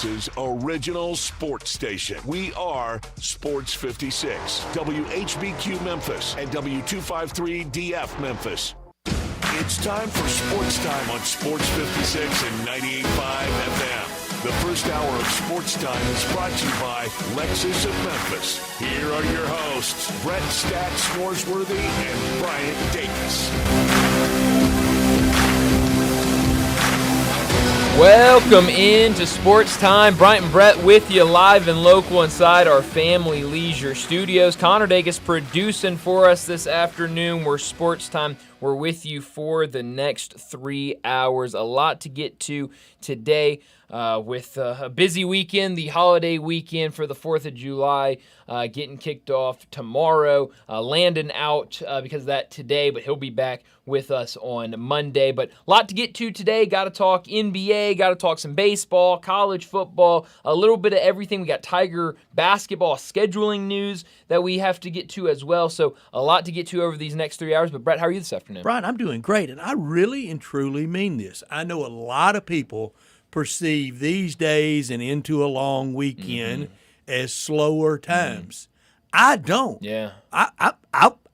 Memphis's original sports station. We are Sports 56, WHBQ Memphis, and W253DF Memphis. It's time for Sportstime on Sports 56 and 98.5 FM. The first hour of Sportstime is brought to you by Lexus of Memphis. Here are your hosts, Brett Stats Snoresworthy and Bryant Davis. Welcome into Sports Time. Bryant and Brett with you live and local inside our Family Leisure Studios. Connor Davis producing for us this afternoon. We're Sports Time. We're with you for the next 3 hours. A lot to get to today with a busy weekend, the holiday weekend for the 4th of July getting kicked off tomorrow. Landon out because of that today, but he'll be back with us on Monday. But a lot to get to today. Got to talk NBA, got to talk some baseball, college football, a little bit of everything. We got Tiger basketball scheduling news that we have to get to as well. So a lot to get to over these next 3 hours. But Brett, how are you this afternoon? Brian, I'm doing great, and I really and truly mean this. I know a lot of people perceive these days and into a long weekend as slower times. I don't. Yeah.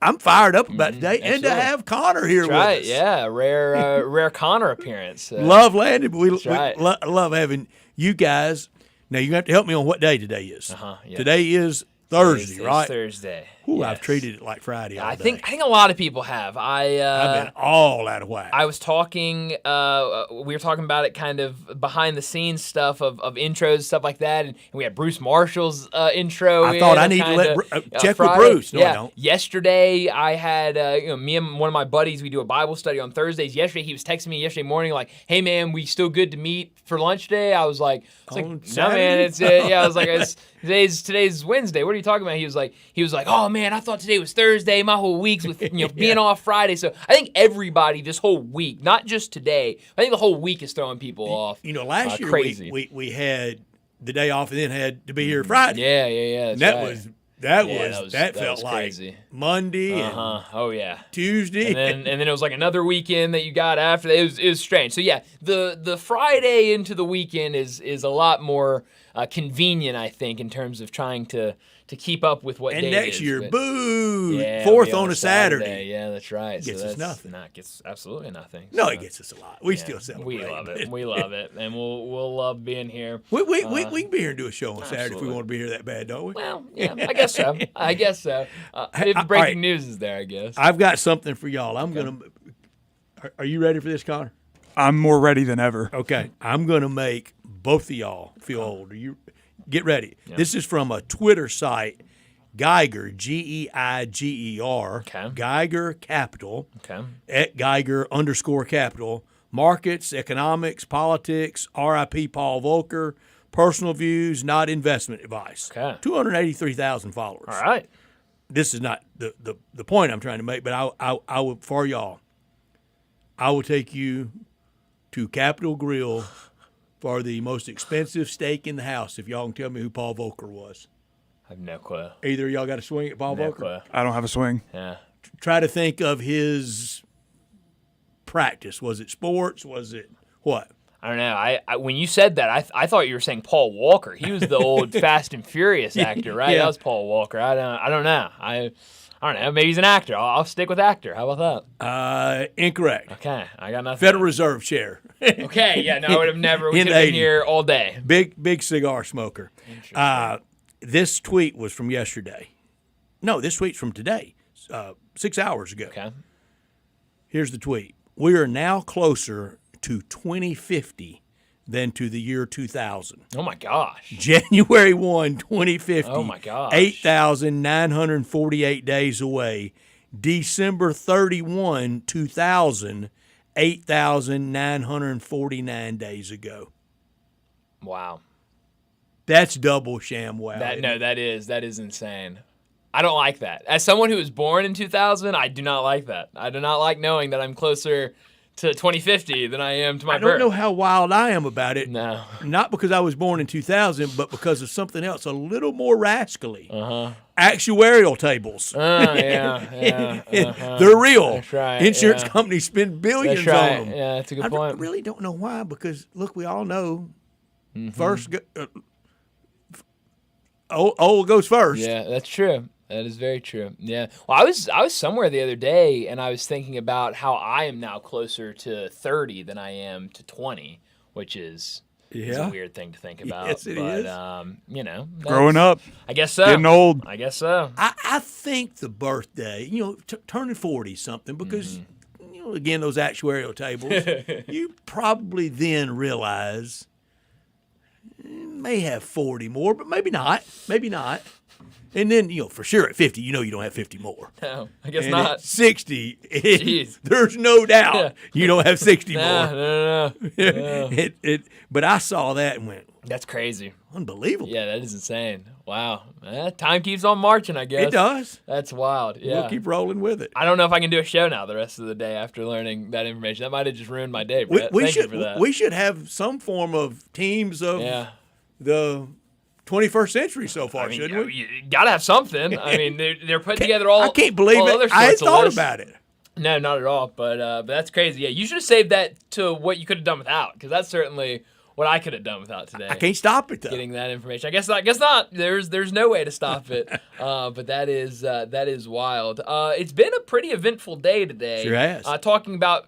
I'm fired up about today, Absolutely. and to have Connor here That's with right, us. yeah, rare Connor appearance. Love Landon, but we right. love having you guys. Now, you have to help me on what day today is. Yeah. Today is Thursday, right? It's Thursday. Ooh, Yes. I've treated it like Friday all I day. think a lot of people have. I've been all out of whack. I was talking, we were talking about it kind of behind the scenes stuff of intros, stuff like that. And we had Bruce Marshall's intro. I thought I need to let check with Bruce. No, I don't. Yesterday, I had, me and one of my buddies, we do a Bible study on Thursdays. Yesterday, he was texting me yesterday morning like, hey, man, we still good to meet for lunch today? I was like, no, man, it's yeah. I was like, today's Wednesday. What are you talking about? He was like, oh, man, I thought today was Thursday. My whole week's with being off Friday. So I think everybody this whole week, not just today, I think the whole week is throwing people off. Last year crazy. we had the day off and then had to be here Friday. Yeah. That felt was like crazy. Monday and Oh yeah. Tuesday. And then it was like another weekend that you got after that. It was strange. So yeah, the Friday into the weekend is a lot more convenient, I think, in terms of trying to keep up with what day it is. And next year, boo! Yeah, Fourth it'll be on a Saturday. Yeah, that's right. Gets us nothing. Gets absolutely nothing. No, So, it gets us a lot. We still celebrate. We love it. We love it, and we'll love being here. We can be here and do a show on Saturday if we absolutely. want to be here that bad, don't we? Well, yeah, I guess so. If the breaking news is there, I guess. I've got something for y'all. Are you ready for this, Connor? I'm more ready than ever. Okay. I'm going to make both of y'all feel old. Get ready. Yeah. This is from a Twitter site, Geiger, Geiger, Okay. Geiger Capital, Okay. at Geiger_Capital, markets, economics, politics, RIP Paul Volcker, personal views, not investment advice. Okay. 283,000 followers. All right. This is not the point I'm trying to make, but I will, for y'all, I will take you to Capitol Grill for the most expensive steak in the house if y'all can tell me who Paul Volcker was. I have no clue. Either of y'all got a swing at Paul No Volcker? clue. I don't have a swing. Yeah. Try to think of his practice. Was it sports? Was it what? I don't know. I when you said that, I thought you were saying Paul Walker. He was the old Fast and Furious actor, right? Yeah. That was Paul Walker. I don't know. I don't know. Maybe he's an actor. I'll stick with actor. How about that? Incorrect. Okay. I got nothing. Federal Reserve chair. Okay. Yeah. No, I would have never. We In could the have been 80s. here all day. Big cigar smoker. Interesting. This tweet was from yesterday. No, this tweet's from today, 6 hours ago. Okay. Here's the tweet. We are now closer to 2050 than to the year 2000. Oh my gosh. January 1, 2050. Oh my gosh. 8,948 days away. December 31, 2000, 8,949 days ago. Wow. That's double sham wow. That is insane. I don't like that. As someone who was born in 2000, I do not like that. I do not like knowing that I'm closer to 2050 than I am to my birth. I don't know how wild I am about it. No. Not because I was born in 2000, but because of something else a little more rascally. Actuarial tables. Yeah. They're real. That's right, Insurance yeah. companies spend billions That's right. on them. Yeah, that's a good I point. really don't know why, because, look, we all know First, old goes first. Yeah, that's true. That is very true. Yeah. Well, I was somewhere the other day, and I was thinking about how I am now closer to 30 than I am to 20, which is a weird thing to think about. Yes, it is. Growing up. I guess so. Getting old. I guess so. I think the birthday, turning 40 something, because, again, those actuarial tables, you probably then realize may have 40 more, but maybe not. Maybe not. And then, for sure at 50, you don't have 50 more. No, I guess and not. At 60, Jeez. there's no doubt you don't have 60 more. No. But I saw that and went, That's crazy. unbelievable. Yeah, that is insane. Wow. Time keeps on marching, I guess. It does. That's wild. Yeah. We'll keep rolling with it. I don't know if I can do a show now the rest of the day after learning that information. That might have just ruined my day, Brett. Thank you for that. We should have some form of teams of the 21st century so far, shouldn't we? You got to have something. I mean, they're putting together all. I can't believe all it. Other I had sorts of thought lists. about it. No, not at all. But that's crazy. Yeah, you should have saved that to what you could have done without, because that's certainly what I could have done without today. I can't stop it though. Getting that information. I guess not. There's no way to stop it. But that is wild. It's been a pretty eventful day today. Sure has. Talking about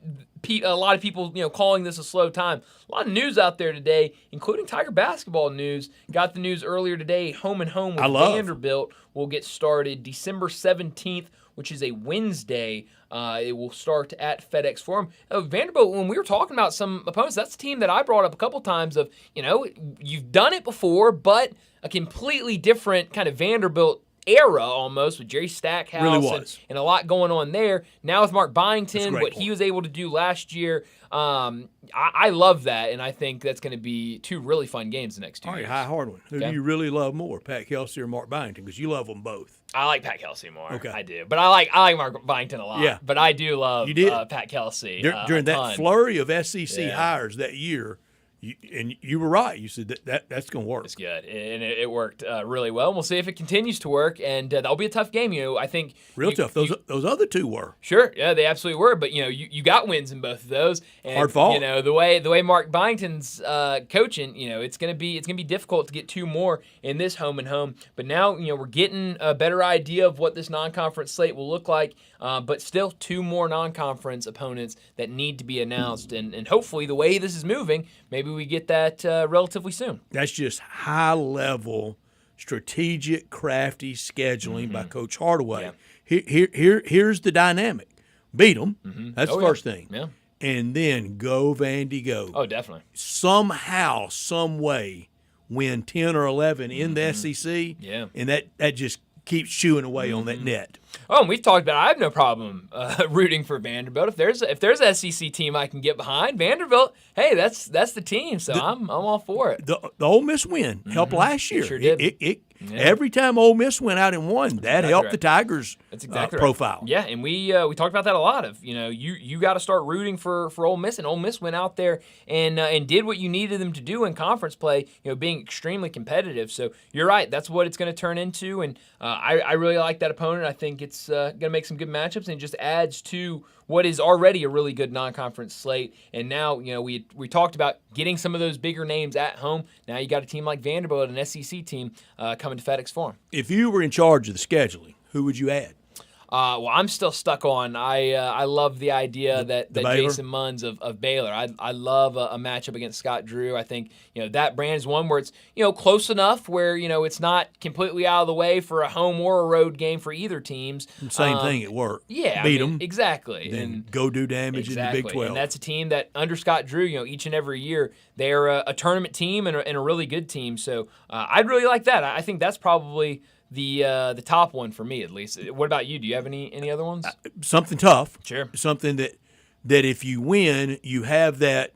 a lot of people, calling this a slow time. A lot of news out there today, including Tiger basketball news. Got the news earlier today. Home and home with Vanderbilt will get started December 17th, which is a Wednesday. It will start at FedEx Forum. Vanderbilt, when we were talking about some opponents, that's a team that I brought up a couple times of, you've done it before, but a completely different kind of Vanderbilt era almost with Jerry Stackhouse really and a lot going on there. Now with Mark Byington, what he was able to do last year, I love that, and I think that's going to be two really fun games the next 2 years. All right, hard one. Who do you really love more, Pat Kelsey or Mark Byington? Because you love them both. I like Pat Kelsey more. Okay. I do. But I like Mark Byington a lot. Yeah. But I do love Pat Kelsey. During that flurry of SEC hires that year, you were right. You said that's going to work. It's good, and it worked really well. And we'll see if it continues to work, and that'll be a tough game. I think real tough. Those other two were sure. Yeah, they absolutely were. But you got wins in both of those. And, hard fought. The way Mark Byington's coaching, it's gonna be difficult to get two more in this home and home. But now we're getting a better idea of what this non-conference slate will look like. But still, two more non-conference opponents that need to be announced, and hopefully the way this is moving, maybe we get that relatively soon. That's just high-level, strategic, crafty scheduling by Coach Hardaway. Yeah. Here's the dynamic. Beat them. That's the first thing. Yeah. And then go, Vandy, go. Oh, definitely. Somehow, some way, win 10 or 11 in the SEC. Yeah. And that just keeps chewing away on that net. Oh, and we've talked about I have no problem rooting for Vanderbilt. If there's an SEC team I can get behind, Vanderbilt, hey, that's the team. So I'm all for it. The Ole Miss win helped last year. Sure did. Every time Ole Miss went out and won, that helped the Tigers' profile. Yeah, and we talked about that a lot. Of you got to start rooting for Ole Miss, and Ole Miss went out there and did what you needed them to do in conference play. Being extremely competitive. So you're right. That's what it's going to turn into, and I really like that opponent. I think it's going to make some good matchups, and it just adds to what is already a really good non-conference slate. And now, we talked about getting some of those bigger names at home. Now you got a team like Vanderbilt, an SEC team, coming to FedEx Forum. If you were in charge of the scheduling, who would you add? Well, I'm still stuck on. I love the idea that Jason Munns of Baylor. I love a matchup against Scott Drew. I think that brand is one where it's close enough where it's not completely out of the way for a home or a road game for either teams. Same thing at work. Yeah, beat them exactly. Then go do damage in the Big 12. And that's a team that under Scott Drew, each and every year they're a tournament team and a really good team. So I'd really like that. I think that's probably the top one for me, at least. What about you? Do you have any other ones? Something tough. Sure. Something that if you win, you have that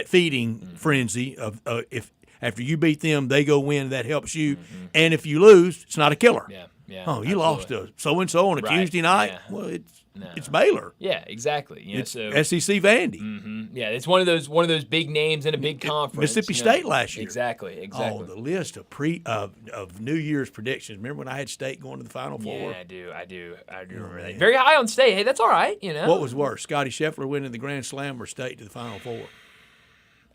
feeding frenzy of if after you beat them, they go win. That helps you. And if you lose, it's not a killer. Yeah. Oh, you lost to so and so on a Tuesday night. Yeah. Well, it's Baylor. Yeah, exactly. It's SEC Vandy. Yeah, it's one of those big names in a big conference. Mississippi State last year. Exactly. Oh, the list of New Year's predictions. Remember when I had State going to the Final Four? Yeah, I do remember that. Very high on State. Hey, that's all right. What was worse, Scotty Scheffler winning the Grand Slam or State to the Final Four?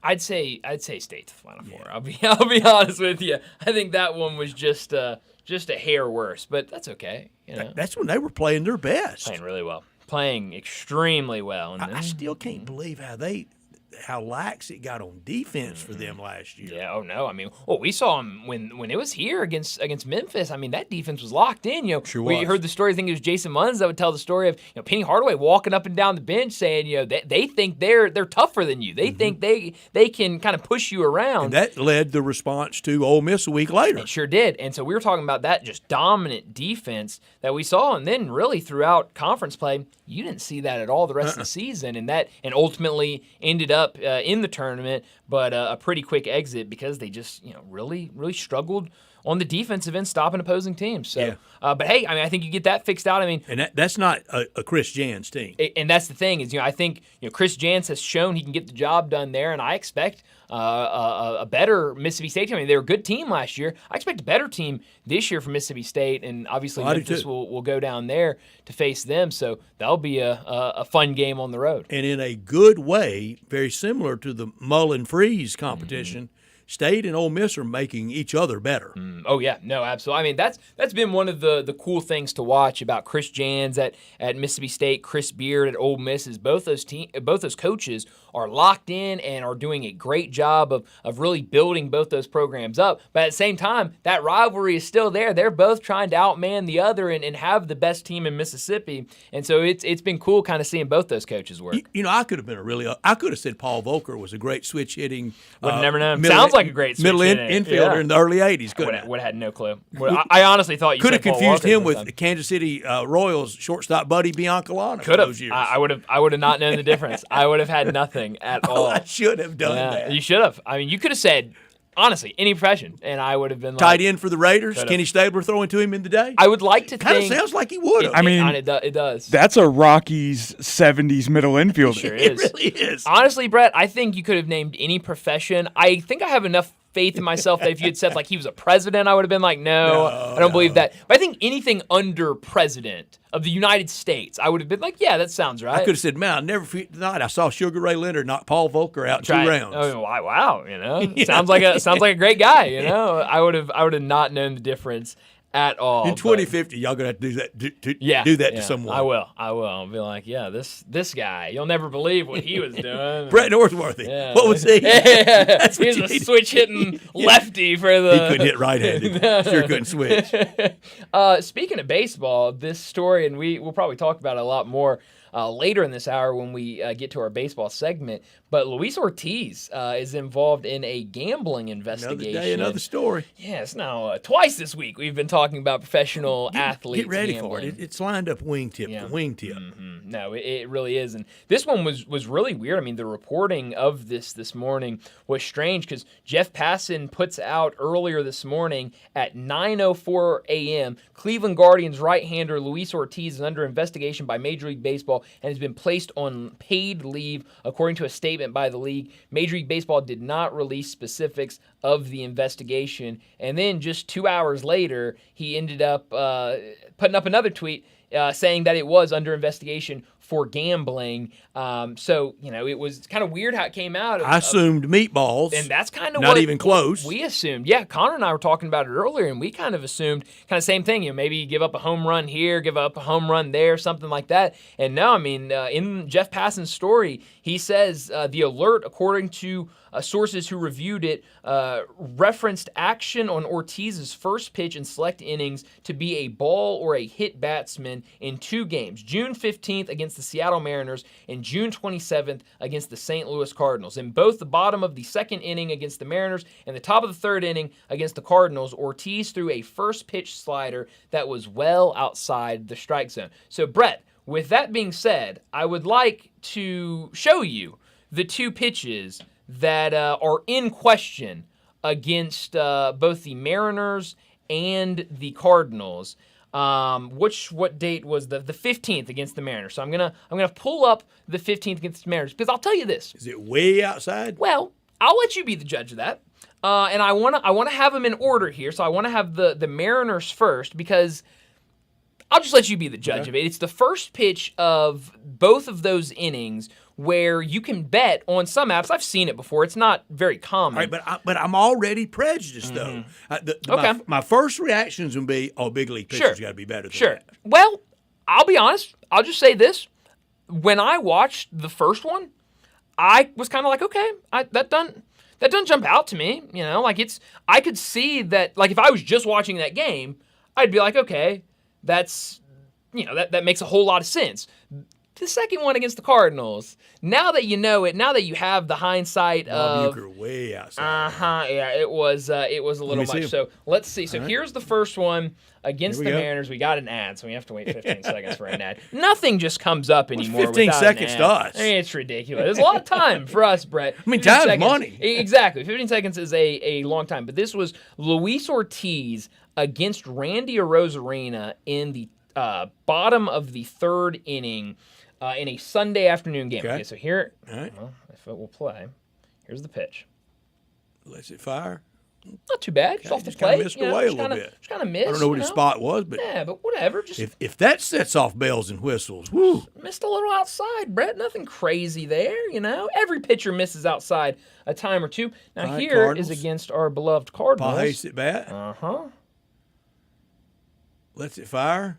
I'd say State's the Final Four. I'll be honest with you. I think that one was just a hair worse, but that's okay. That's when they were playing their best, playing really well, playing extremely well. And I still can't believe how lax it got on defense for them last year. Yeah. Oh no. I mean, we saw them when it was here against Memphis. I mean, that defense was locked in. Sure we was. heard the story. I think it was Jason Munns that would tell the story of Penny Hardaway walking up and down the bench saying, they think they're tougher than you. They think they can kind of push you around. And that led the response to Ole Miss a week later. It sure did. And so we were talking about that just dominant defense that we saw, and then really throughout conference play, you didn't see that at all the rest of the season, and ultimately ended up in the tournament, but a pretty quick exit because they just really struggled on the defensive end, stopping opposing teams. So, but hey, I mean, I think you get that fixed out. I mean, and that's not a Chris Jans team. And that's the thing is, I think Chris Jans has shown he can get the job done there, and I expect a better Mississippi State team. I mean, they were a good team last year. I expect a better team this year from Mississippi State, and obviously Memphis will go down there to face them. So that'll be a fun game on the road. And in a good way, very similar to the Mullen-Freeze competition, State and Ole Miss are making each other better. Oh yeah, no, absolutely. I mean, that's been one of the cool things to watch about Chris Jans at Mississippi State, Chris Beard at Ole Miss is both those coaches are locked in and are doing a great job of really building both those programs up. But at the same time, that rivalry is still there. They're both trying to outman the other and have the best team in Mississippi. And so it's been cool kind of seeing both those coaches work. I could have said Paul Volcker was a great switch hitting. Would have never known. Sounds like a great switch middle infielder in the early 80s. Would have had no clue. I honestly thought you could have confused him with the Kansas City Royals shortstop Buddy Biancalana. Could have. I would have not known the difference. I would have had nothing at all. I should have done that. You should have. I mean, you could have said, honestly, any profession, and I would have been tight end for the Raiders. Kenny Stabler throwing to him in the day. I would like to think. Kind of sounds like he would have. It does. That's a Rockies 70s middle infielder. Sure is. It really is. Honestly, Brett, I think you could have named any profession. I think I have enough faith in myself that if you had said like he was a president, I would have been like, no, I don't believe that. But I think anything under president of the United States, I would have been like, yeah, that sounds right. I could have said, man, I never forget the night I saw Sugar Ray Leonard knock Paul Volcker out in 2 rounds. Oh, wow, sounds like a great guy. I would have not known the difference at all. In 2050, y'all gonna have to do that. Do that to someone. I will. I'll be like, yeah, this guy. You'll never believe what he was doing. Brett Northworthy. Yeah. What was he? He's a switch hitting lefty for the. He couldn't hit right-handed. Sure couldn't switch. Speaking of baseball, this story, and we'll probably talk about it a lot more later in this hour when we get to our baseball segment. But Luis Ortiz is involved in a gambling investigation. Another day, another story. Yes, now twice this week we've been talking about professional athletes. Get ready gambling. for it. It's lined up wingtip to wingtip. Mm-hmm. No, it really is. And this one was really weird. I mean, the reporting of this morning was strange because Jeff Passan puts out earlier this morning at 9:04 a.m., Cleveland Guardians right-hander Luis Ortiz is under investigation by Major League Baseball and has been placed on paid leave, according to a statement by the league. Major League Baseball did not release specifics of the investigation. And then just 2 hours later, he ended up putting up another tweet saying that it was under investigation for gambling. So, it was kind of weird how it came out. I assumed meatballs. And that's kind of not even close. We assumed. Yeah, Connor and I were talking about it earlier, and we kind of assumed kind of same thing. Maybe you give up a home run here, give up a home run there, something like that. And no, I mean, in Jeff Passan's story, he says the alert, according to sources who reviewed it, referenced action on Ortiz's first pitch and select innings to be a ball or a hit batsman in 2 games, June 15th against the Seattle Mariners and June 27th against the St. Louis Cardinals. In both the bottom of the second inning against the Mariners and the top of the third inning against the Cardinals, Ortiz threw a first pitch slider that was well outside the strike zone. So, Brett, with that being said, I would like to show you the 2 pitches that are in question against both the Mariners and the Cardinals. What date was the 15th against the Mariners? So I'm gonna pull up the 15th against the Mariners because I'll tell you this. Is it way outside? Well, I'll let you be the judge of that. And I wanna have them in order here. So I wanna have the Mariners first because I'll just let you be the judge of it. It's the first pitch of both of those innings where you can bet on some apps. I've seen it before. It's not very common. All right, but I'm already prejudiced, though. Okay. My first reactions would be, big league pitchers got to be better than that. Well, I'll be honest. I'll just say this. When I watched the first one, I was kind of like, okay, that doesn't jump out to me. I could see that, like, if I was just watching that game, I'd be like, okay, that makes a whole lot of sense. The second one against the Cardinals, now that you know it, now that you have the hindsight of Bucher way outside. it was a little much. So let's see. So here's the first one against the Mariners. We got an ad, so we have to wait 15 seconds for an ad. Nothing just comes up anymore. 15 seconds to us. It's ridiculous. There's a lot of time for us, Brett. Time's money. Exactly. 15 seconds is a long time. But this was Luis Ortiz against Randy Arozarena in the bottom of the third inning. In a Sunday afternoon game. Okay, so here, well, if it will play, here's the pitch. Lets it fire. Not too bad. Just off the Kind plate. of missed away a little bit. Just kind of missed. I don't know what his spot was, but yeah, but whatever. Just if that sets off bells and whistles, whoo! Missed a little outside, Brett. Nothing crazy there. Every pitcher misses outside a time or two. Now here Cardinals. Is against our beloved Cardinals. Pace at bat. Lets it fire.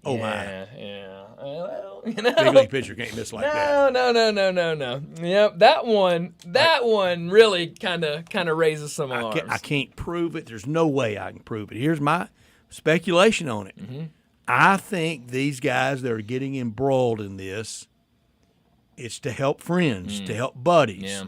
Oh my! Yeah. Well, big league pitcher can't miss like that. No. Yep, that one really kind of raises some alarms. I can't prove it. There's no way I can prove it. Here's my speculation on it. I think these guys that are getting embroiled in this, it's to help friends, to help buddies. Yeah.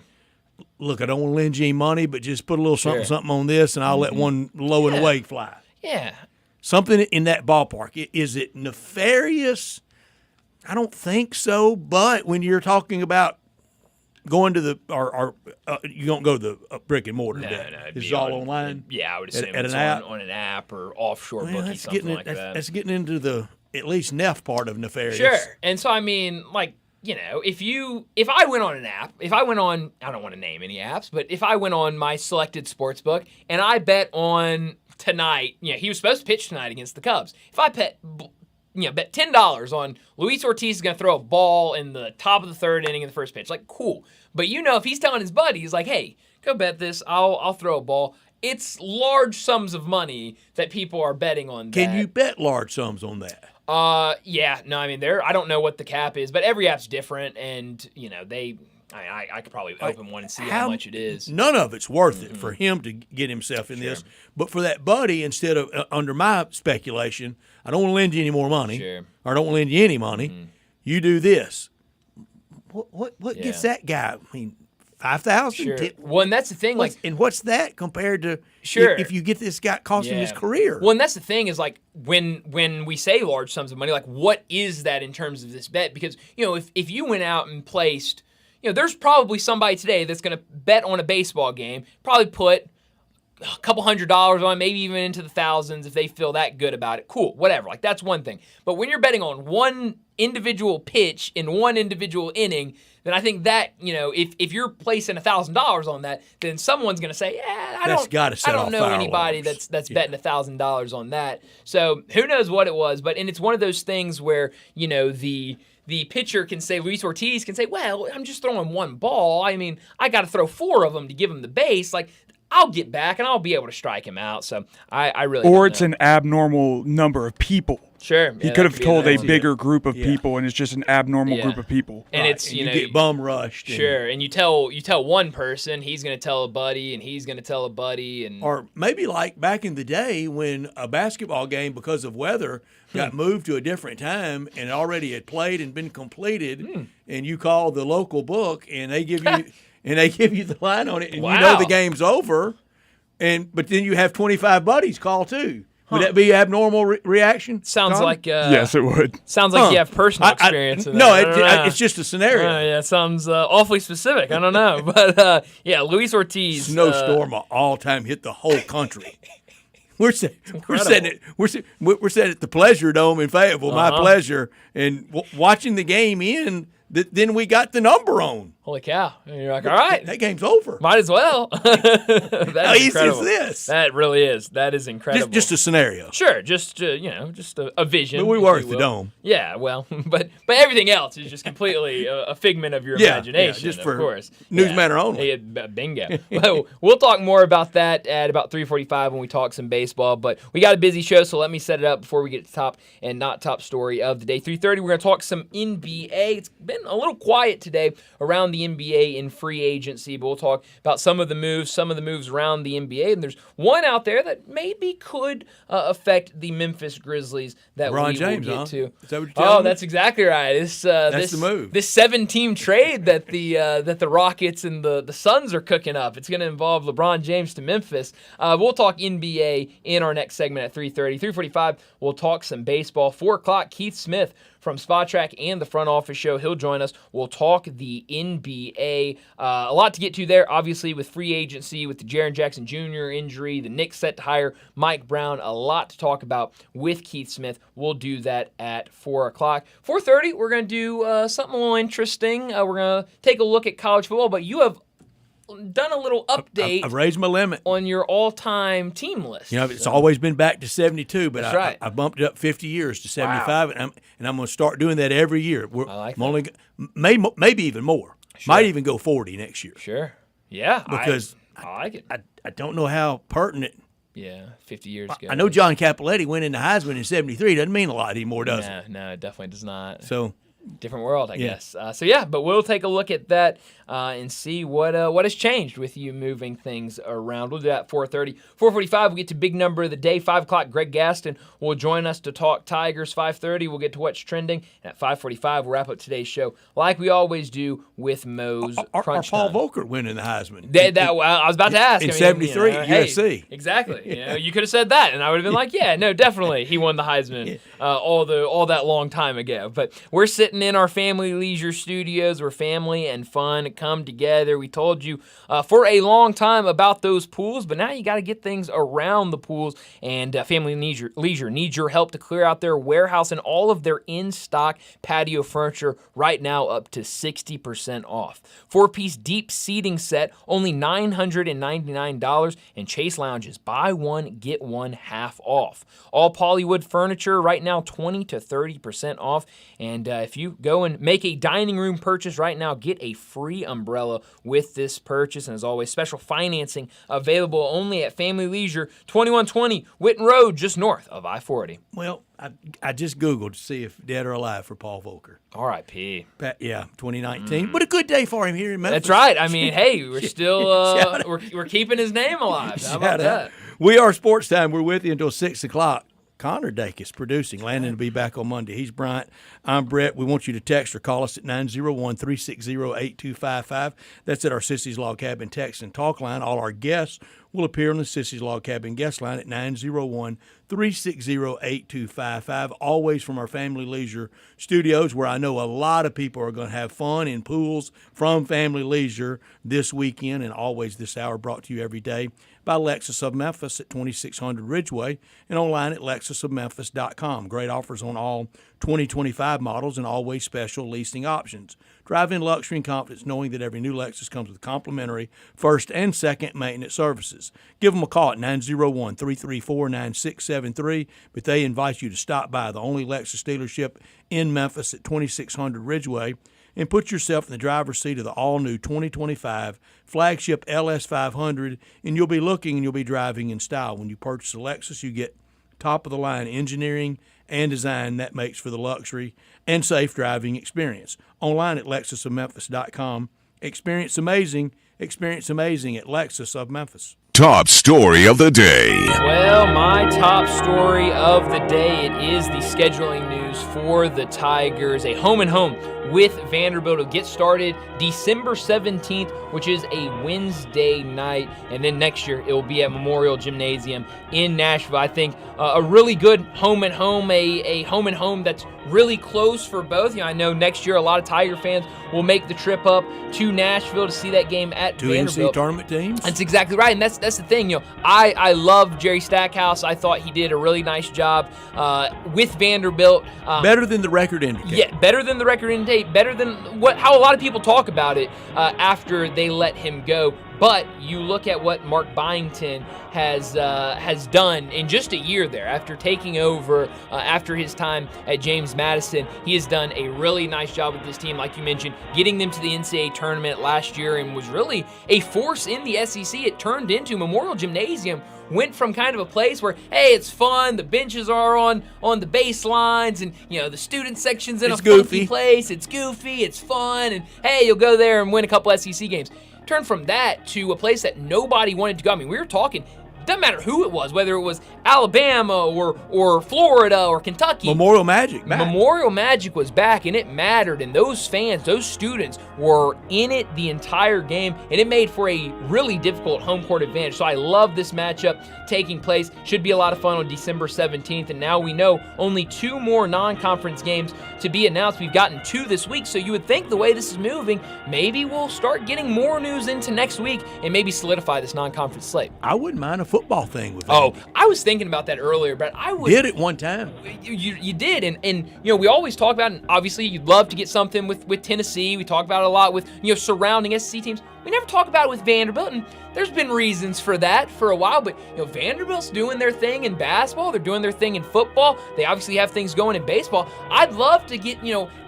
Look, I don't want to lend you any money, but just put a little something on this, and I'll let one low and away fly. Yeah. Something in that ballpark. Is it nefarious? I don't think so. But when you're talking about going to the you don't go to the brick and mortar. No, it's all online. Yeah, I would assume at it's on an app or offshore bookie, something like that. That's getting into the at least NEF part of nefarious. Sure. And so I mean, like, if I went on an app, I don't want to name any apps, but if I went on my selected sports book and I bet on tonight, he was supposed to pitch tonight against the Cubs. If I bet $10 on Luis Ortiz is going to throw a ball in the top of the third inning in the first pitch, like, cool. But if he's telling his buddies, like, hey, go bet this, I'll throw a ball. It's large sums of money that people are betting on that. Can you bet large sums on that? Yeah. No, I mean, I don't know what the cap is, but every app's different, and, I could probably open one and see how much it is. None of it's worth it for him to get himself in this. But for that buddy, instead of, under my speculation, I don't want to lend you any more money, or I don't want to lend you any money. You do this. What gets that guy? I mean, 5,000? Sure. Well, and that's the thing. And what's that compared to if you get this guy costing his career? Well, and that's the thing is, like, when we say large sums of money, like, what is that in terms of this bet? Because, if you went out and placed – there's probably somebody today that's going to bet on a baseball game, probably put a couple $100 on, maybe even into the thousands if they feel that good about it. Cool, whatever. Like, that's one thing. But when you're betting on one individual pitch in one individual inning, then I think that, if you're placing $1,000 on that, then someone's going to say, I don't know anybody that's betting $1,000 on that. So who knows what it was, and it's one of those things where, the pitcher can say, Luis Ortiz can say, well, I'm just throwing one ball. I mean, I got to throw 4 of them to give him the base. Like, I'll get back and I'll be able to strike him out. So I really Or it's an abnormal number of people. Sure. He could have told a bigger group of people, and it's just an abnormal group of people. And it's you get bum rushed. Sure. And you tell one person, he's going to tell a buddy, and he's going to tell a buddy, and or maybe like back in the day when a basketball game, because of weather, got moved to a different time and already had played and been completed, and you call the local book and they give you the line on it, and you know the game's over, but then you have 25 buddies call too. Would that be abnormal reaction? Sounds Tom? like yes, it would. Sounds like you have personal experience. It's just a scenario. It sounds awfully specific. I don't know, but Luis Ortiz. Snowstorm all time hit the whole country. We're sitting at the Pleasure Dome in Fayetteville. My pleasure, and watching the game in. Then we got the number on. Holy cow. And you're like, all right. That game's over. Might as well. How easy is this? That really is. That is incredible. Just a scenario. Sure, just a vision. But we were at the Dome. Yeah, well, but everything else is just completely a figment of your imagination, just of for course. news matter only. Yeah, bingo. Well, we'll talk more about that at about 3:45 when we talk some baseball. But we got a busy show, so let me set it up before we get to top and not top story of the day. 3:30, we're going to talk some NBA. It's been a little quiet today around the NBA in free agency, but we'll talk about some of the moves around the NBA. And there's one out there that maybe could affect the Memphis Grizzlies that LeBron we James, will get to. Is that what you're telling me? That's exactly right. That's the move. This 7-team trade that the Rockets and the Suns are cooking up. It's going to involve LeBron James to Memphis. We'll talk NBA in our next segment at 3:30. 3:45, we'll talk some baseball. 4 o'clock, Keith Smith from Spot Track and the Front Office Show. He'll join us. We'll talk the NBA. A lot to get to there, obviously, with free agency, with the Jaren Jackson Jr. injury, the Knicks set to hire Mike Brown. A lot to talk about with Keith Smith. We'll do that at 4 o'clock. 4:30, we're going to do something a little interesting. We're going to take a look at college football, but you have done a little update. I've raised my limit on your all-time team list. It's always been back to 72, but That's right. I bumped it up 50 years to 75, and I'm going to start doing that every year. I like I'm only maybe even more. Sure. Might even go 40 next year. Sure. Yeah. Because I like it. I don't know how pertinent. Yeah, 50 years ago. I know John Cappelletti went into Heisman in 73. Doesn't mean a lot anymore, does it? No, it definitely does not. So different world, I guess. But we'll take a look at that and see what has changed with you moving things around. We'll do that at 4:30. 4:45, we'll get to big number of the day. 5 o'clock, Greg Gaston will join us to talk Tigers. 5:30, we'll get to what's trending. And at 5:45, we'll wrap up today's show like we always do with Moe's Crunch Paul Time. Volcker winning the Heisman. I was about to ask. In 73, USC. Exactly. You could have said that, and I would have been like, yeah, no, definitely. He won the Heisman all that long time ago. But we're sitting in our family leisure studios where family and fun come together. We told you for a long time about those pools, but now you got to get things around the pools, and Family Leisure needs your help to clear out their warehouse and all of their in-stock patio furniture right now up to 60% off. 4-piece deep seating set, only $999, and Chase Lounges, buy one, get one half off. All Polywood furniture right now 20 to 30% off, and if you go and make a dining room purchase right now, get a free umbrella with this purchase. And as always, special financing available only at Family Leisure, 2120 Witten Road, just north of I-40. Well, I just Googled to see if dead or alive for Paul Volcker. R.I.P. 2019. But a good day for him here in Memphis. That's right. I mean, hey, we're still we're keeping his name alive. How about that? We are Sports Time. We're with you until 6 o'clock. Connor Dacus producing. Landon will be back on Monday. He's Bryant. I'm Brett. We want you to text or call us at 901-360-8255. That's at our Sissy's Log Cabin text and talk line. All our guests will appear on the Sissy's Log Cabin guest line at 901-360-8255. Always from our Family Leisure studios, where I know a lot of people are going to have fun in pools from Family Leisure this weekend, and always this hour brought to you every day by Lexus of Memphis at 2600 Ridgeway and online at lexusofmemphis.com. Great offers on all 2025 models and always special leasing options. Drive in luxury and confidence knowing that every new Lexus comes with complimentary first and second maintenance services. Give them a call at 901-334-9673, but they invite you to stop by the only Lexus dealership in Memphis at 2600 Ridgeway and put yourself in the driver's seat of the all-new 2025 flagship LS500, and you'll be looking and you'll be driving in style. When you purchase a Lexus, you get top-of-the-line engineering and design that makes for the luxury and safe driving experience. Online at lexusofmemphis.com. Experience amazing at Lexus of Memphis. Top story of the day. Well, my top story of the day, it is the scheduling news for the Tigers. A home-and-home with Vanderbilt will get started December 17th, which is a Wednesday night. And then next year, it will be at Memorial Gymnasium in Nashville. I think a really good home-and-home, a home-and-home that's really close for both. I know next year a lot of Tiger fans will make the trip up to Nashville to see that game at Vanderbilt. 2 NC tournament teams? That's exactly right, and that's the thing. I love Jerry Stackhouse. I thought he did a really nice job with Vanderbilt Better than the record indicates. Yeah, better than the record indicate, better than how a lot of people talk about it after they let him go. But you look at what Mark Byington has done in just a year there. After taking over, after his time at James Madison, he has done a really nice job with this team, like you mentioned, getting them to the NCAA tournament last year and was really a force in the SEC. It turned into Memorial Gymnasium. Went from kind of a place where, hey, it's fun, the benches are on the baselines, and the student section's in a funky place. It's goofy, it's fun, and hey, you'll go there and win a couple SEC games. Turned from that to a place that nobody wanted to go. I mean, we were talking, doesn't matter who it was, whether it was Alabama or Florida or Kentucky. Memorial Magic. Memorial Magic was back, and it mattered, and those fans, those students were in it the entire game, and it made for a really difficult home court advantage. So I love this matchup taking place. Should be a lot of fun on December 17th, and now we know only 2 more non-conference games to be announced. We've gotten 2 this week, so you would think the way this is moving, maybe we'll start getting more news into next week and maybe solidify this non-conference slate. I wouldn't mind a football thing with that. Oh, I was thinking about that earlier, but I would. Did it one time. You did, and we always talk about, and obviously you'd love to get something with Tennessee. We talk about it a lot with surrounding SEC teams. We never talk about it with Vanderbilt, and there's been reasons for that for a while, but Vanderbilt's doing their thing in basketball. They're doing their thing in football. They obviously have things going in baseball. I'd love to get,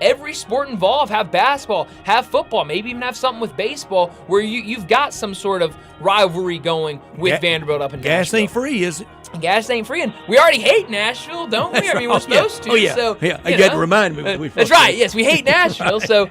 every sport involved, have basketball, have football, maybe even have something with baseball where you've got some sort of rivalry going with Vanderbilt up in Nashville. Gas ain't free, is it? Gas ain't free, and we already hate Nashville, don't we? I mean, we're supposed to. Oh, yeah. So, you had to remind me. That's right. Yes, we hate Nashville, so,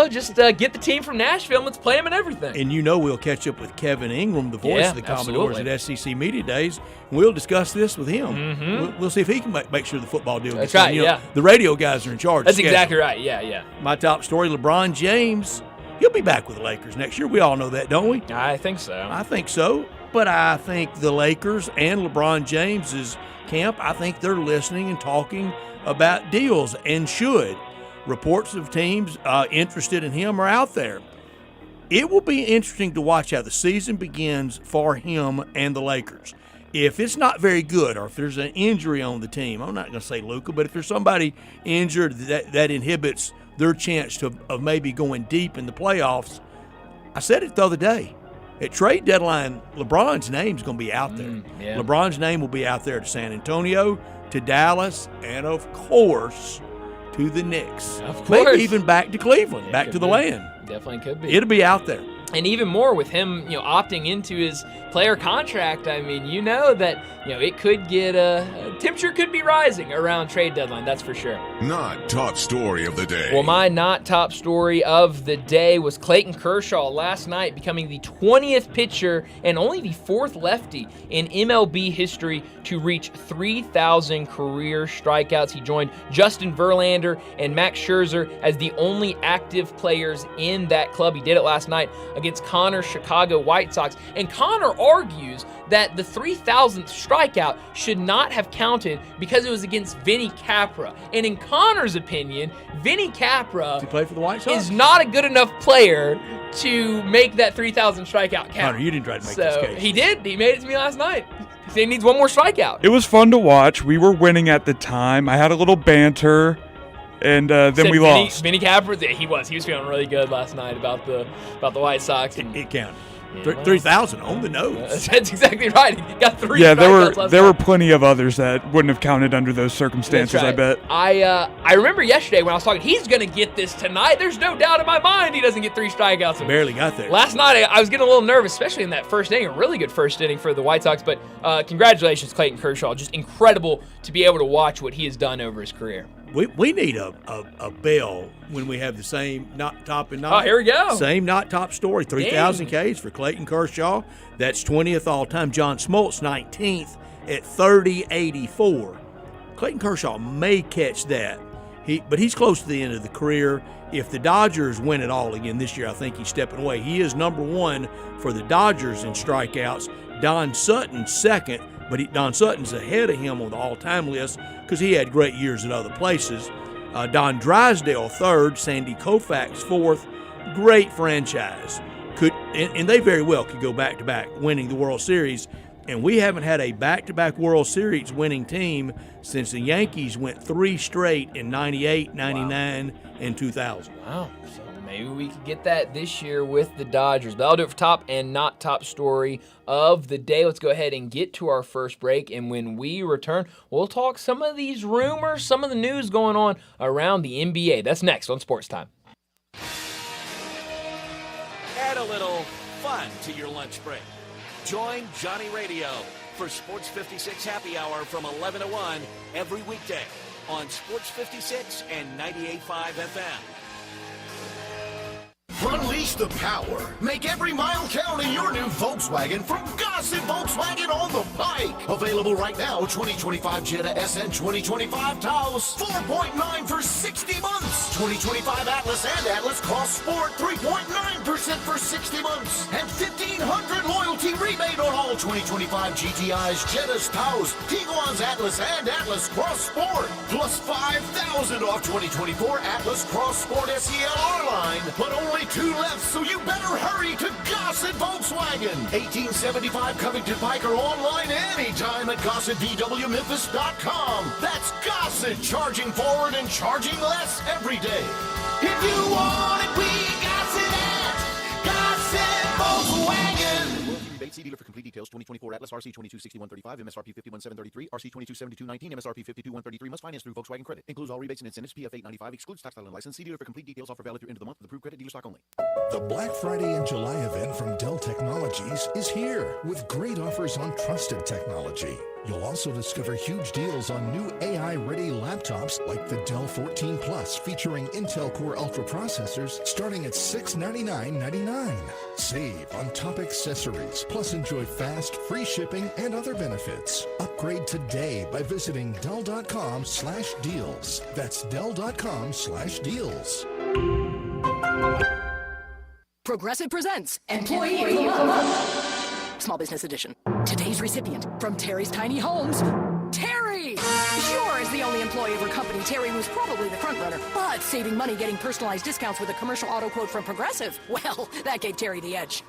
just get the team from Nashville and let's play them and everything. And we'll catch up with Kevin Ingram, the voice of the Commodores absolutely. at SEC Media Days. We'll discuss this with him. Mm-hmm. We'll see if he can make sure the football deal gets done. That's right, The radio guys are in charge. That's exactly right, yeah. My top story, LeBron James, he'll be back with the Lakers next year. We all know that, don't we? I think so. I think so. But I think the Lakers and LeBron James's camp, I think they're listening and talking about deals and should. Reports of teams interested in him are out there. It will be interesting to watch how the season begins for him and the Lakers. If it's not very good, or if there's an injury on the team, I'm not going to say Luka, but if there's somebody injured that inhibits their chance of maybe going deep in the playoffs, I said it the other day. At trade deadline, LeBron's name's going to be out there. Yeah. LeBron's name will be out there to San Antonio, to Dallas, and of course to the Knicks. Of course. Maybe even back to Cleveland, back to the land. Definitely could be. It'll be out there. And even more with him, opting into his player contract. I mean, that, it could get temperature could be rising around trade deadline. That's for sure. Not top story of the day. Well, my not top story of the day was Clayton Kershaw last night becoming the 20th pitcher and only the 4th lefty in MLB history to reach 3,000 career strikeouts. He joined Justin Verlander and Max Scherzer as the only active players in that club. He did it last night against Connor's Chicago White Sox. And Connor argues that the 3,000th strikeout should not have counted because it was against Vinny Capra. And in Connor's opinion, Vinny Capra to play for the White Sox is not a good enough player to make that 3,000 strikeout count. Connor, you didn't try to make this case. He did. He made it to me last night. He said he needs one more strikeout. It was fun to watch. We were winning at the time. I had a little banter. And then we lost. Vinny Capra, he was feeling really good last night about the White Sox. It counted. 3,000 on the nose. That's exactly right. He got 3 Yeah, strikeouts there were plenty of others that wouldn't have counted under those circumstances, right. I bet. I remember yesterday when I was talking, he's going to get this tonight. There's no doubt in my mind he doesn't get 3 strikeouts. Barely got there. Last night, I was getting a little nervous, especially in that first inning, a really good first inning for the White Sox. But congratulations, Clayton Kershaw. Just incredible to be able to watch what he has done over his career. We need a bell when we have the same not top and not. Oh, here we go. Same not top story. 3,000 Ks for Clayton Kershaw. That's 20th all time. John Smoltz 19th at 30.84. Clayton Kershaw may catch that. But he's close to the end of the career. If the Dodgers win it all again this year, I think he's stepping away. He is number 1 for the Dodgers in strikeouts. Don Sutton second. But Don Sutton's ahead of him on the all-time list because he had great years at other places. Don Drysdale third, Sandy Koufax fourth. Great franchise. And they very well could go back-to-back winning the World Series. And we haven't had a back-to-back World Series winning team since the Yankees went 3 straight in 98, 99, and 2000. Wow. So maybe we could get that this year with the Dodgers. But that'll do it for top and not top story of the day. Let's go ahead and get to our first break. And when we return, we'll talk some of these rumors, some of the news going on around the NBA. That's next on Sports Time. Add a little fun to your lunch break. Join Johnny Radio for Sports 56 Happy Hour from 11 to 1 every weekday on Sports 56 and 98.5 FM. Unleash the power. Make every mile count in your new Volkswagen from Gossett Volkswagen on the Pike. Available right now, 2025 Jetta SN 2025 Taos, 4.9 for 60 months. 2025 Atlas and Atlas Cross Sport, 3.9% for 60 months. And $1,500 loyalty rebate on all 2025 GTIs, Jettas, Taos, Tiguan's Atlas and Atlas Cross Sport. Plus $5,000 off 2024 Atlas Cross Sport SELR line. But only 2 left, so you better hurry to Gossett Volkswagen. 1875 Covington Pike or online anytime at GossettVWMemphis.com. That's Gossett, charging forward and charging less every day. If you want it, we Gossett at Gossett Volkswagen. Rebate, see dealer for complete details. 2024 Atlas RC 226135, MSRP 51733, RC 227219, MSRP 52133. Must finance through Volkswagen Credit. Includes all rebates and incentives. PF 895 excludes tax title and license. See dealer for complete details. Offer valid through end of the month with approved credit dealer stock only. The Black Friday and July event from Dell Technologies is here with great offers on trusted technology. You'll also discover huge deals on new AI-ready laptops like the Dell 14 Plus featuring Intel Core Ultra processors starting at $699.99. Save on top accessories, plus enjoy fast, free shipping and other benefits. Upgrade today by visiting Dell.com/deals. That's Dell.com/deals. Progressive presents Employee of the Month. Small Business Edition. Today's recipient from Terry's Tiny Homes, Terry! Sure, as the only employee of her company, Terry was probably the front runner, but saving money getting personalized discounts with a commercial auto quote from Progressive, well, that gave Terry the edge.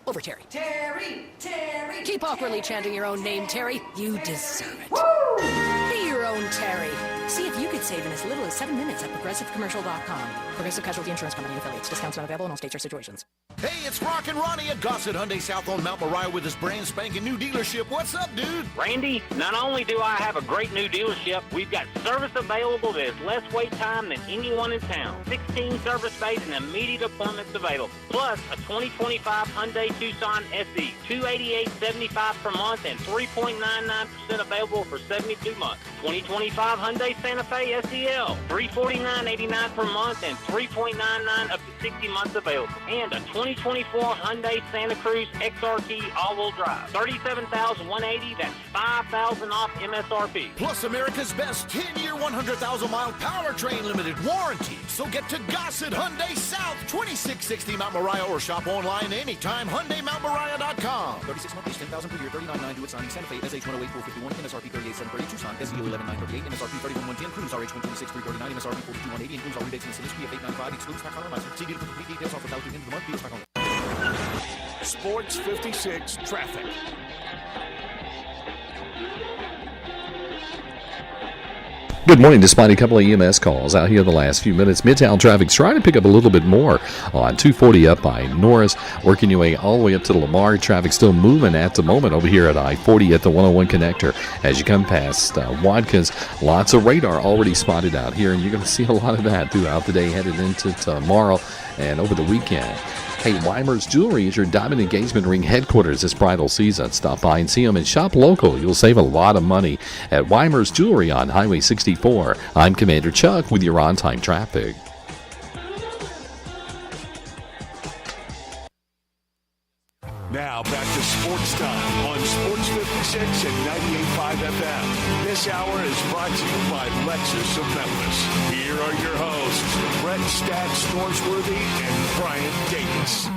Over Terry. Terry, Terry. Keep awkwardly chanting your own name, Terry. You deserve it. Woo! Be your own Terry. See if you could save in as little as 7 minutes at ProgressiveCommercial.com. Progressive Casualty Insurance Company and affiliates. Discounts not available in all states or situations. Hey, it's Rockin' Ronnie at Gossett Hyundai South on Mount Moriah with his brand spanking new dealership. What's up, dude? Randy, not only do I have a great new dealership, we've got service available that is less wait time than anyone in town. 16 service bays and immediate appointments available. Plus, a 2025 Hyundai Tucson SE, $288.75 per month and 3.99% available for 72 months. 2025 Hyundai Santa Fe SEL, $349.89 per month and 3.99 up to 60 months available. And a 2024 Hyundai Santa Cruz XRT all-wheel drive, $37,180. That's $5,000 off MSRP. Plus America's best 10-year, 100,000-mile powertrain limited warranty. So get to Gossett Hyundai South, 2660 Mount Moriah, or shop online anytime. HyundaiMountMoriah.com. 36 month lease, $10,000 per year, $39,900 with signing. Santa Fe SH 108,451, MSRP 38,730. Tucson SE 11,938, MSRP 31,110. Cruise RH 126,339, MSRP 42,180. Includes all rebates and incentives. PF 895 excludes tax title and license. See dealer for complete details. Offer valid through end of the month. Dealer stock only. Sports 56 traffic. Good morning. Despite a couple of EMS calls out here the last few minutes, Midtown traffic's trying to pick up a little bit more on 240 up by Norris, working your way all the way up to the Lamar. Traffic still moving at the moment over here at I-40 at the 101 connector. As you come past Watkins, lots of radar already spotted out here, and you're going to see a lot of that throughout the day headed into tomorrow and over the weekend. Hey, Weimer's Jewelry is your diamond engagement ring headquarters this bridal season. Stop by and see them and shop local. You'll save a lot of money at Weimer's Jewelry on Highway 64. I'm Commander Chuck with your on-time traffic. Now back to Sports Time on Sports 56 and 98.5 FM. This hour is brought to you by Lexus of Memphis. Here are your hosts, Brett Stats Norsworthy and Brian Davis.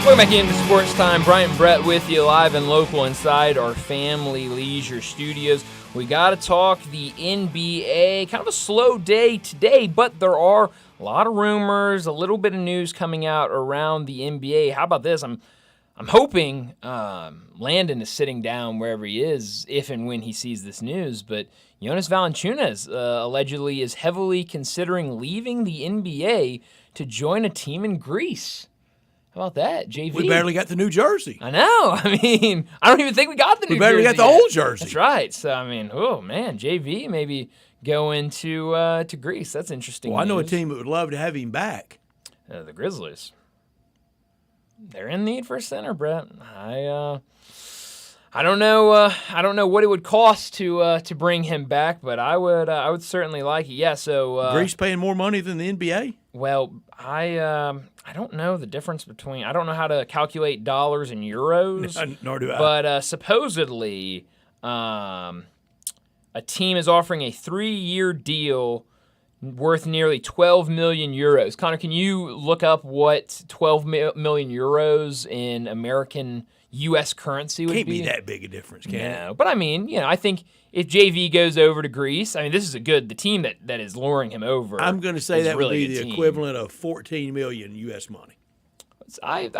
Welcome back into Sports Time. Brian Brett with you live and local inside our Family Leisure Studios. We got to talk the NBA. Kind of a slow day today, but there are A lot of rumors, a little bit of news coming out around the NBA. How about this? I'm hoping Landon is sitting down wherever he is, if and when he sees this news. But Jonas Valanciunas allegedly is heavily considering leaving the NBA to join a team in Greece. How about that, JV? We barely got the New Jersey. I know. I mean, I don't even think we got the New Jersey. We barely got the old Jersey. That's right. So, I mean, oh, man, JV maybe going to Greece. That's interesting. Well, I know a news. team that would love to have him back. The Grizzlies. They're in need for a center, Brett. I don't know. I don't know what it would cost to bring him back, but I would certainly like it. Yeah. So Greece paying more money than the NBA. Well, I don't know the difference between. I don't know how to calculate dollars and euros. Nor do I. But supposedly, a team is offering a 3-year deal worth nearly 12 million euros. Connor, can you look up what 12 million euros in American U.S. currency would Can't be? be that big a difference, can it? No, but I mean, I think if JV goes over to Greece, I mean, this is the team that is luring him over. I'm going to say that really would be the equivalent of 14 million U.S. money.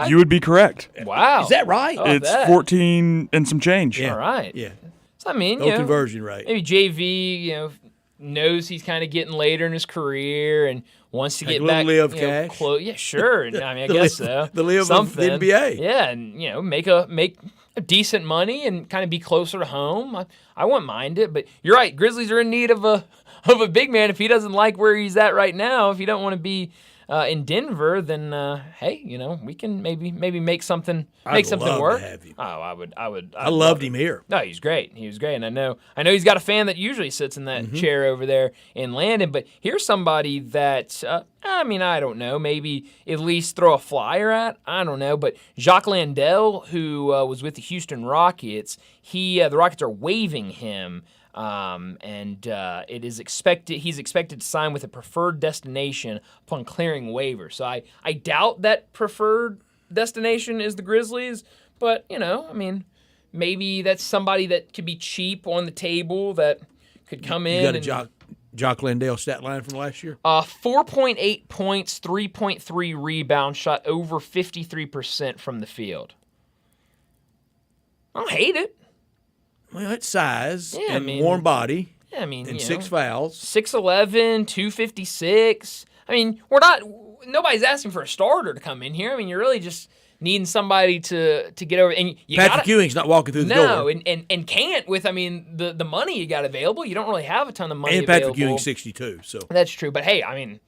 You would be correct. Wow. Is that right? It's 14 and some change. All right. Yeah. So, I mean, No conversion rate. Maybe JV, knows he's kind of getting later in his career and wants to Like get back. live cash. Yeah, sure. I mean, I guess so. The live something. of the NBA. Yeah, and make a decent money and kind of be closer to home. I wouldn't mind it, but you're right. Grizzlies are in need of a big man. If he doesn't like where he's at right now, if you don't want to be in Denver, then hey, we can maybe make something love work. To have him. Oh, I would. I loved him here. No, he's great. He was great, and I know he's got a fan that usually sits in that chair over there in Landon. But here's somebody that I mean, I don't know, maybe at least throw a flyer at. I don't know, but Jacques Landale, who was with the Houston Rockets, the Rockets are waiving him. It is expected he's expected to sign with a preferred destination upon clearing waivers. So I doubt that preferred destination is the Grizzlies, but I mean, maybe that's somebody that could be cheap on the table that could come in. You got a Jock Landale stat line from last year? 4.8 points, 3.3 rebounds, shot over 53% from the field. I don't hate it. Well, it's size and I mean, warm body. Yeah, I mean, and 6 fouls. 6'11", 256. I mean, nobody's asking for a starter to come in here. I mean, you're really just needing somebody to get over. And Patrick Ewing's not walking through the door. No, and can't with, the money you got available. You don't really have a ton of money and available. Patrick Ewing's 62, so. That's true. But, hey, I mean,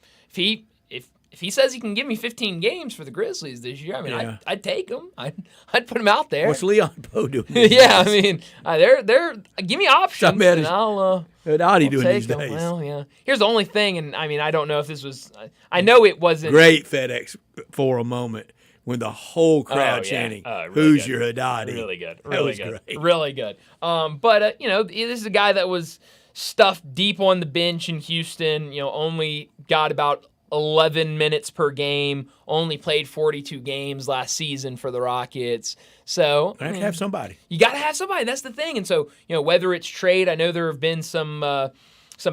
if he says he can give me 15 games for the Grizzlies this year, I mean, I'd take him. I'd put him out there. What's Leon Poe doing? Yeah, I mean, they're give me options, and I'll doing take these them. days? Well, yeah. Here's the only thing, and I mean, I don't know if this was. I know it wasn't great FedEx for a moment when the whole crowd chanting, really "Who's good. your Haddadi?" Really good, That really was good, great. really good. But this is a guy that was stuffed deep on the bench in Houston. Only got about 11 minutes per game, only played 42 games last season for the Rockets. So I have to have somebody. You got to have somebody. That's the thing. And so, whether it's trade, I know there have been some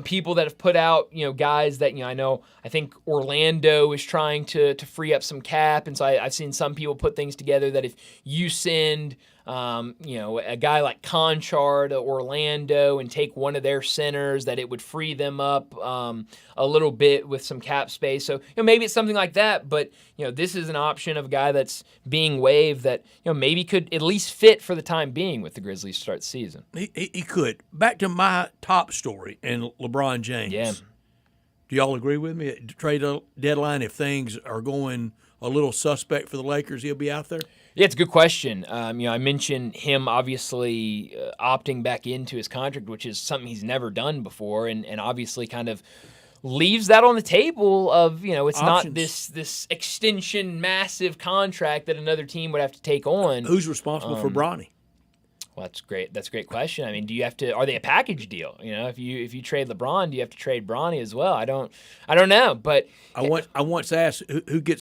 people that have put out, guys that, I think Orlando is trying to free up some cap. And so I've seen some people put things together that if you send, a guy like Conchar to Orlando and take one of their centers, that it would free them up a little bit with some cap space. So, maybe it's something like that. But, this is an option of a guy that's being waived that, maybe could at least fit for the time being with the Grizzlies to start the season. He could. Back to my top story and LeBron James. Yeah. Do y'all agree with me? At trade deadline, if things are going a little suspect for the Lakers, he'll be out there? Yeah, it's a good question. I mentioned him obviously opting back into his contract, which is something he's never done before, and obviously kind of leaves that on the table of, it's options. Not this extension massive contract that another team would have to take on. Who's responsible for Bronny? Well, that's great. That's a great question. I mean, are they a package deal? If you trade LeBron, do you have to trade Bronny as well? I don't know, but I once asked who gets